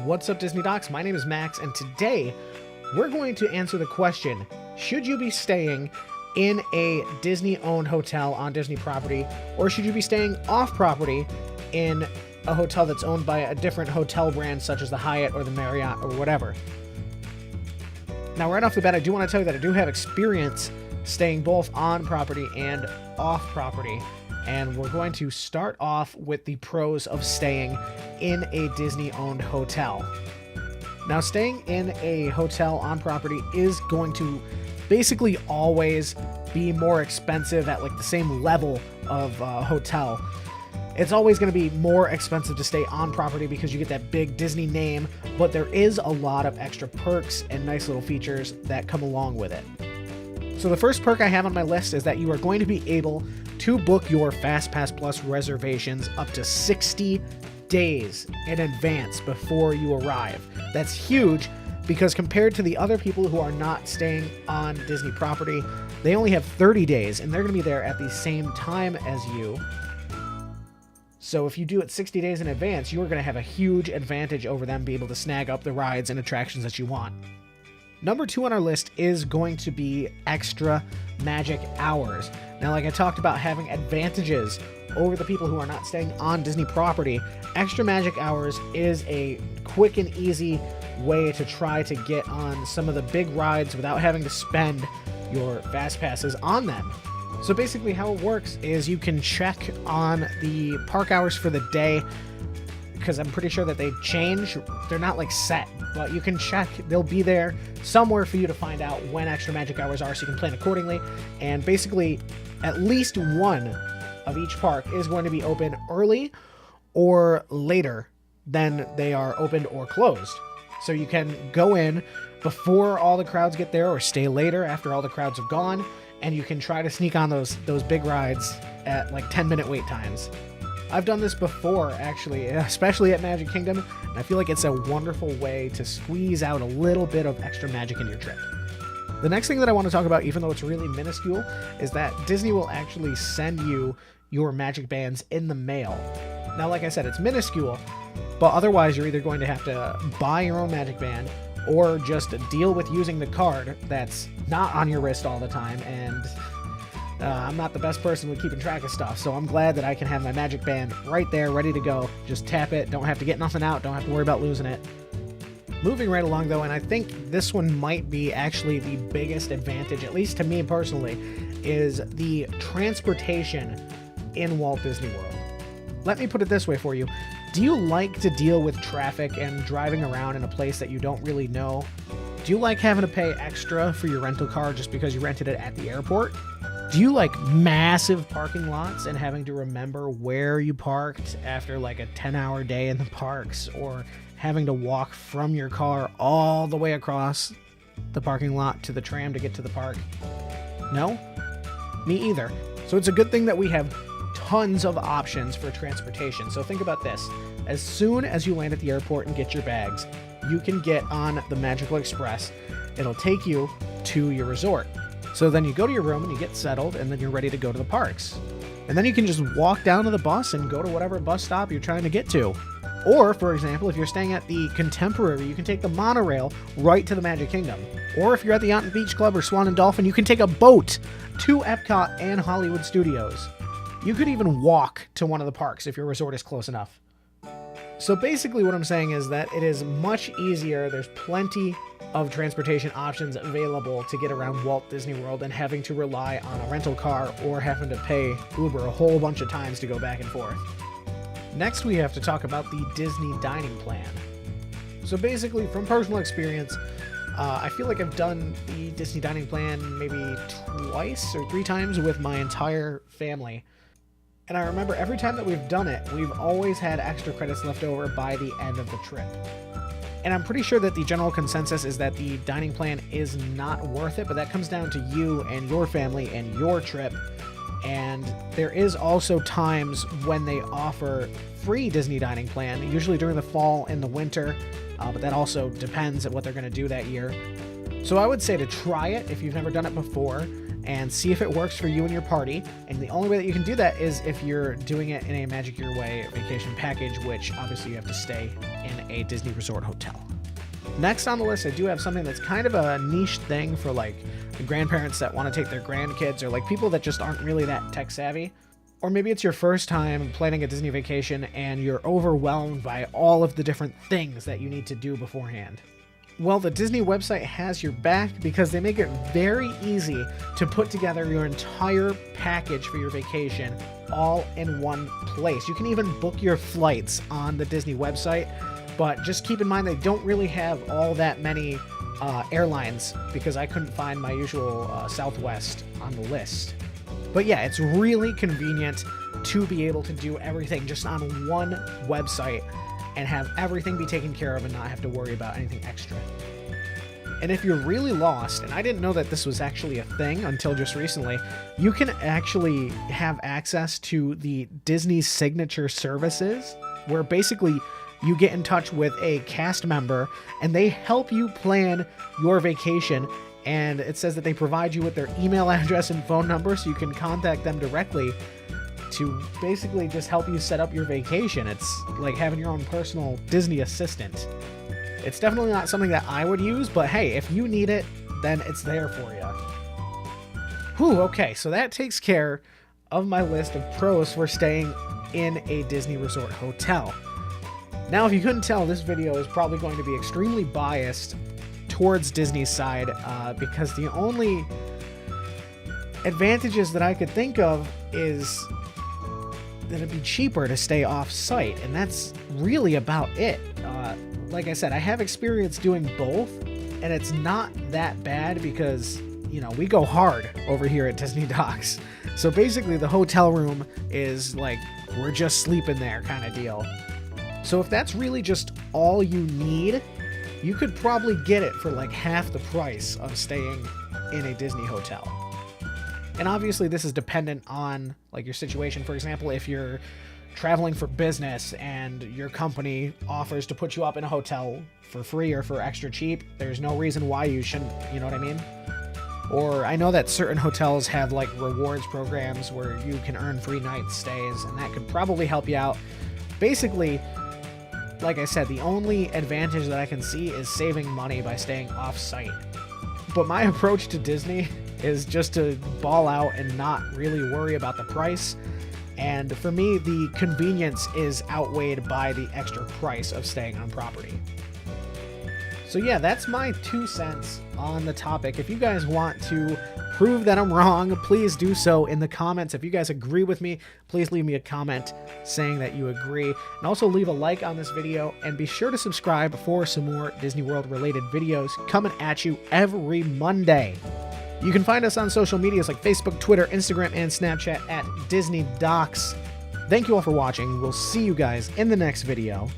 What's up, Disney Docs? My name is Max, and today we're going to answer the question, should you be staying in a Disney-owned hotel on Disney property, or should you be staying off-property in a hotel that's owned by a different hotel brand, such as the Hyatt or the Marriott or whatever? Now, right off the bat, I do want to tell you that I do have experience staying both on property and off property, and we're going to start off with the pros of staying in a Disney-owned hotel. Now, staying in a hotel on property is going to basically always be more expensive at like the same level of hotel. It's always going to be more expensive to stay on property because you get that big Disney name, but there is a lot of extra perks and nice little features that come along with it. So the first perk I have on my list is that you are going to be able to book your FastPass Plus reservations up to 60 days in advance before you arrive. That's huge because compared to the other people who are not staying on Disney property, they only have 30 days and they're going to be there at the same time as you. So if you do it 60 days in advance, you're going to have a huge advantage over them, be able to snag up the rides and attractions that you want. Number 2 on our list is going to be extra magic hours. Now, like I talked about having advantages over the people who are not staying on Disney property, extra magic hours is a quick and easy way to try to get on some of the big rides without having to spend your fast passes on them. So basically how it works is you can check on the park hours for the day, because I'm pretty sure that they change. They're not like set, but you can check. They'll be there somewhere for you to find out when extra magic hours are so you can plan accordingly. And basically at least one of each park is going to be open early or later than they are opened or closed. So you can go in before all the crowds get there or stay later after all the crowds have gone, and you can try to sneak on those big rides at like 10-minute wait times. I've done this before, actually, especially at Magic Kingdom, and I feel like it's a wonderful way to squeeze out a little bit of extra magic in your trip. The next thing that I want to talk about, even though it's really minuscule, is that Disney will actually send you your magic bands in the mail. Now, like I said, it's minuscule, but otherwise you're either going to have to buy your own magic band or just deal with using the card that's not on your wrist all the time, and I'm not the best person with keeping track of stuff, so I'm glad that I can have my magic band right there, ready to go. Just tap it, don't have to get nothing out, don't have to worry about losing it. Moving right along, though, and I think this one might be actually the biggest advantage, at least to me personally, is the transportation in Walt Disney World. Let me put it this way for you. Do you like to deal with traffic and driving around in a place that you don't really know? Do you like having to pay extra for your rental car just because you rented it at the airport? Do you like massive parking lots and having to remember where you parked after like a 10-hour day in the parks, or having to walk from your car all the way across the parking lot to the tram to get to the park? No? Me either. So it's a good thing that we have tons of options for transportation. So think about this. As soon as you land at the airport and get your bags, you can get on the Magical Express. It'll take you to your resort. So then you go to your room and you get settled, and then you're ready to go to the parks. And then you can just walk down to the bus and go to whatever bus stop you're trying to get to. Or, for example, if you're staying at the Contemporary, you can take the monorail right to the Magic Kingdom. Or if you're at the Yacht and Beach Club or Swan and Dolphin, you can take a boat to Epcot and Hollywood Studios. You could even walk to one of the parks if your resort is close enough. So basically what I'm saying is that it is much easier. There's plenty of transportation options available to get around Walt Disney World than having to rely on a rental car or having to pay Uber a whole bunch of times to go back and forth. Next, we have to talk about the Disney dining plan. So basically, from personal experience, I feel like I've done the Disney dining plan maybe twice or 3 times with my entire family. And I remember every time that we've done it, we've always had extra credits left over by the end of the trip. And I'm pretty sure that the general consensus is that the dining plan is not worth it, but that comes down to you and your family and your trip. And there is also times when they offer free Disney dining plan, usually during the fall and the winter, but that also depends on what they're going to do that year. So I would say to try it if you've never done it before, and see if it works for you and your party. And the only way that you can do that is if you're doing it in a Magic Your Way vacation package, which obviously you have to stay in a Disney Resort hotel. Next on the list, I do have something that's kind of a niche thing for like the grandparents that want to take their grandkids, or like people that just aren't really that tech savvy. Or maybe it's your first time planning a Disney vacation and you're overwhelmed by all of the different things that you need to do beforehand. Well, the Disney website has your back because they make it very easy to put together your entire package for your vacation all in one place. You can even book your flights on the Disney website, but just keep in mind they don't really have all that many airlines because I couldn't find my usual Southwest on the list. But yeah, it's really convenient to be able to do everything just on one website and have everything be taken care of and not have to worry about anything extra. And if you're really lost, and I didn't know that this was actually a thing until just recently, you can actually have access to the Disney Signature Services, where basically you get in touch with a cast member and they help you plan your vacation. And it says that they provide you with their email address and phone number so you can contact them directly to basically just help you set up your vacation. It's like having your own personal Disney assistant. It's definitely not something that I would use, but hey, if you need it, then it's there for you. Whew, okay, so that takes care of my list of pros for staying in a Disney Resort hotel. Now, if you couldn't tell, this video is probably going to be extremely biased towards Disney's side because the only advantages that I could think of is that it'd be cheaper to stay off-site, and that's really about it. Like I said, I have experience doing both, and it's not that bad because, you know, we go hard over here at Disney Docks. So basically the hotel room is like, we're just sleeping there kind of deal. So if that's really just all you need, you could probably get it for like half the price of staying in a Disney hotel. And obviously this is dependent on like your situation. For example, if you're traveling for business and your company offers to put you up in a hotel for free or for extra cheap, there's no reason why you shouldn't, you know what I mean? Or I know that certain hotels have like rewards programs where you can earn free night stays, and that could probably help you out. Basically, like I said, the only advantage that I can see is saving money by staying off-site. But my approach to Disney is just to ball out and not really worry about the price. And for me, the convenience is outweighed by the extra price of staying on property. So yeah, that's my 2 cents on the topic. If you guys want to prove that I'm wrong, please do so in the comments. If you guys agree with me, please leave me a comment saying that you agree. And also leave a like on this video, and be sure to subscribe for some more Disney World related videos coming at you every Monday. You can find us on social medias like Facebook, Twitter, Instagram, and Snapchat at Disney Docks. Thank you all for watching. We'll see you guys in the next video.